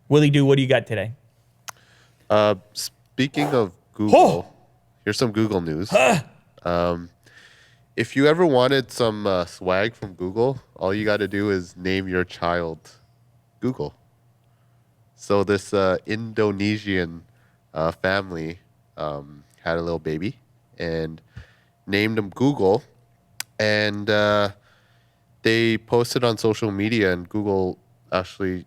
Willie Do, what do you got today? Speaking of Google, here's some Google news. If you ever wanted some swag from Google, all you got to do is name your child Google. So this Indonesian family had a little baby and named him Google, and they posted on social media, and Google actually,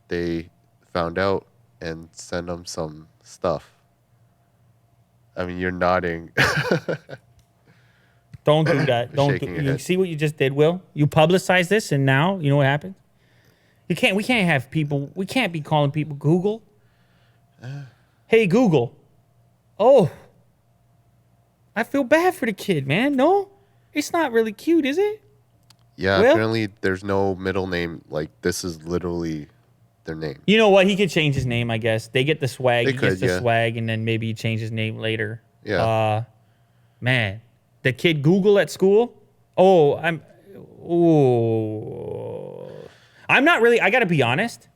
they found out and sent him some stuff. I mean, you're nodding. Don't do that. Don't do, Shaking your you head. see what you just did, Will? You publicize this, and now you know what happens. We can't have people. We can't be calling people Google. Hey Google. Oh, I feel bad for the kid, man. No, it's not really cute, is it? Yeah, Will? apparently there's no middle name. Like, this is literally their name. You know what? He could change his name, I guess. They get the swag. They He gets could, the yeah. swag, and then maybe he change his name later. Yeah. Man, the kid Google at school. I'm not really. I gotta be honest.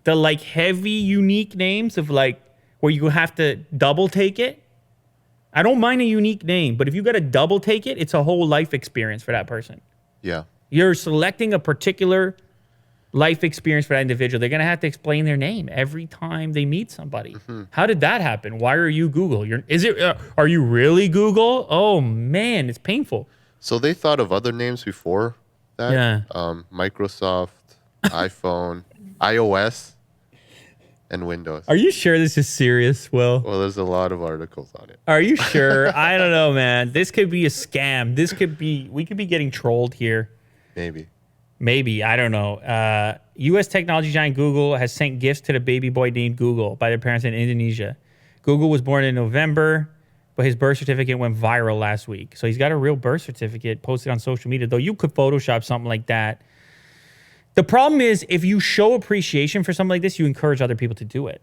The like heavy, unique names of like where you have to double take it. I don't mind a unique name, but if you got to double take it, it's a whole life experience for that person. Yeah. You're selecting a particular life experience for that individual. They're going to have to explain their name every time they meet somebody. How did that happen? Why are you Google? Are you really Google? Oh man, it's painful. So they thought of other names before that. Yeah. Microsoft, iPhone, iOS, and Windows. Are you sure this is serious, Will? Well, there's a lot of articles on it. Are you sure? I don't know, man. This could be a scam. We could be getting trolled here. Maybe, I don't know. U.S. technology giant Google has sent gifts to the baby boy named Google by their parents in Indonesia. Google was born in November, but his birth certificate went viral last week. So he's got a real birth certificate posted on social media, though you could Photoshop something like that. The problem is if you show appreciation for something like this, you encourage other people to do it.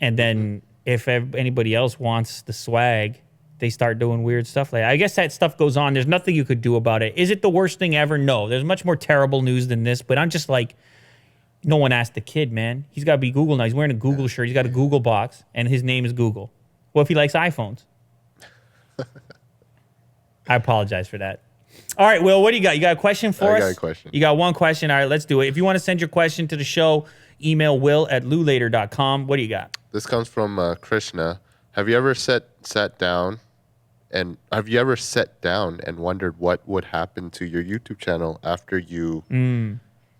And then if anybody else wants the swag, they start doing weird stuff like that. I guess that stuff goes on. There's nothing you could do about it. Is it the worst thing ever? No. There's much more terrible news than this, but I'm just like, no one asked the kid, man. He's got to be Google now. He's wearing a Google shirt. He's got a Google box, and his name is Google. What if he likes iPhones? I apologize for that. All right, Will, what do you got? You got a question for us? I got a question. You got one question. All right, let's do it. If you want to send your question to the show, email will@lulater.com. What do you got? This comes from Krishna. Have you ever sat down and wondered what would happen to your YouTube channel after you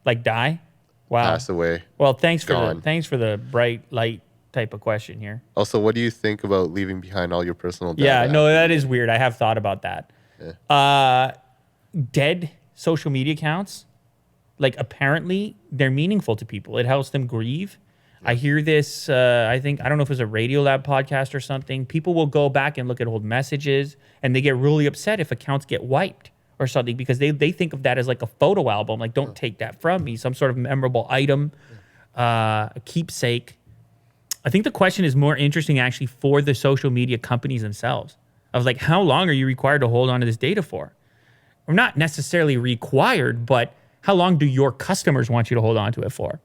Like die? Wow. pass away? Well, thanks for Gone. the bright light type of question here. Also, what do you think about leaving behind all your personal data? Yeah, no, that is weird. I have thought about that. Dead social media accounts, like apparently they're meaningful to people. It helps them grieve. I hear this, I don't know if it was a Radio Lab podcast or something. People will go back and look at old messages, and they get really upset if accounts get wiped or something because they think of that as like a photo album. Like, don't take that from me. Some sort of memorable item, a keepsake. I think the question is more interesting actually for the social media companies themselves. I was like, how long are you required to hold on to this data for? Or not necessarily required, but how long do your customers want you to hold on to it for?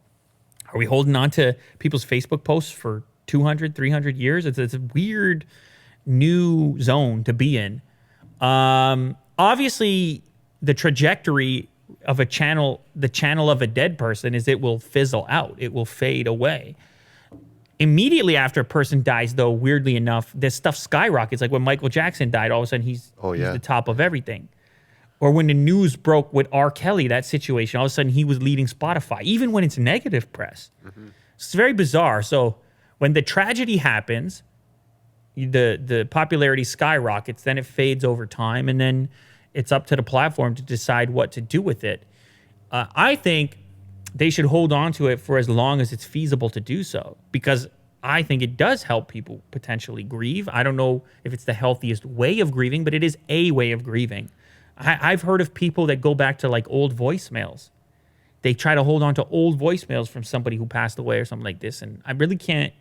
Are we holding on to people's Facebook posts for 200, 300 years? It's a weird new zone to be in. Obviously, the trajectory of the channel of a dead person is it will fizzle out. It will fade away. Immediately after a person dies, though, weirdly enough, this stuff skyrockets. Like when Michael Jackson died, all of a sudden he's the top of everything. Or when the news broke with R. Kelly, that situation, all of a sudden he was leading Spotify, even when it's negative press. It's very bizarre. So when the tragedy happens, the popularity skyrockets, then it fades over time, and then it's up to the platform to decide what to do with it. I think they should hold on to it for as long as it's feasible to do so, because I think it does help people potentially grieve. I don't know if it's the healthiest way of grieving, but it is a way of grieving. I've heard of people that go back to like old voicemails. They try to hold on to old voicemails from somebody who passed away or something like this. And I really can't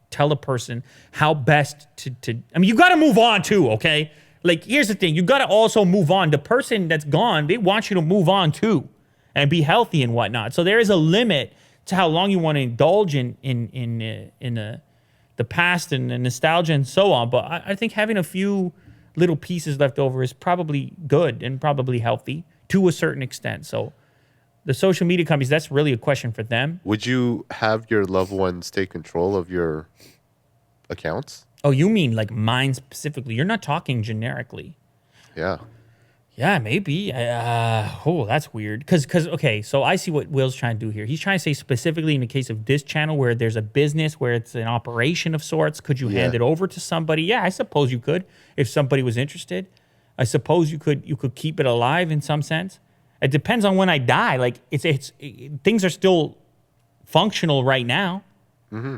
tell a person how best to I mean, you got to move on too, okay? Like, here's the thing. You got to also move on. The person that's gone, they want you to move on too and be healthy and whatnot. So there is a limit to how long you want to indulge the past and the nostalgia and so on. But I think having a few little pieces left over is probably good and probably healthy to a certain extent. So the social media companies, that's really a question for them. Would you have your loved ones take control of your accounts? Oh, you mean like mine specifically? You're not talking generically. Yeah. Yeah, maybe. Oh, that's weird. Because, okay, so I see what Will's trying to do here. He's trying to say specifically in the case of this channel where there's a business, where it's an operation of sorts, could you hand it over to somebody? Yeah, I suppose you could if somebody was interested. I suppose you could keep it alive in some sense. It depends on when I die. Like, things are still functional right now. Mm-hmm.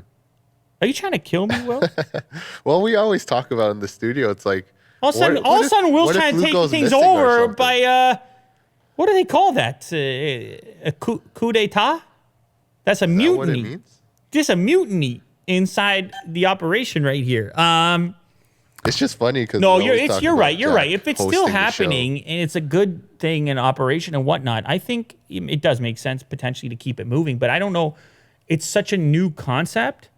Are you trying to kill me, Will? Well, we always talk about in the studio. It's like, all of a sudden, Will's trying to take things over by, what do they call that? A coup d'etat? That's a mutiny. What it means? Just a mutiny inside the operation right here. It's just funny because no, you're right. You're right. If it's still happening and it's a good thing in operation and whatnot, I think it does make sense potentially to keep it moving. But I don't know. It's such a new concept.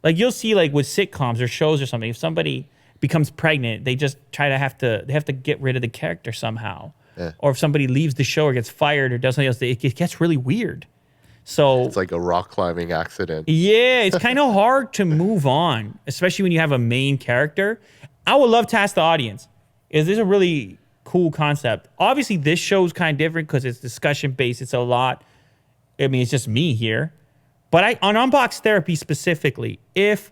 Like you'll see, like with sitcoms or shows or something, if somebody becomes pregnant, they just they have to get rid of the character somehow. Yeah. Or if somebody leaves the show or gets fired or does something else, it gets really weird. So it's like a rock climbing accident. Yeah, it's kind of hard to move on, especially when you have a main character. I would love to ask the audience, is this a really cool concept? Obviously, this show's kind of different because it's discussion based. It's a lot. I mean, it's just me here. But on Unbox Therapy specifically, if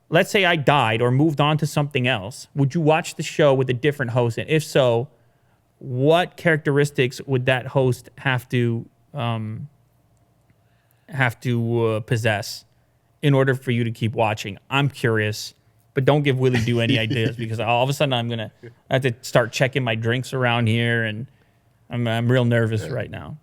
let's say I died or moved on to something else, would you watch the show with a different host? And if so, what characteristics would that host have to possess in order for you to keep watching? I'm curious, but don't give Willie Do any ideas because all of a sudden I have to start checking my drinks around here, and I'm real nervous right now.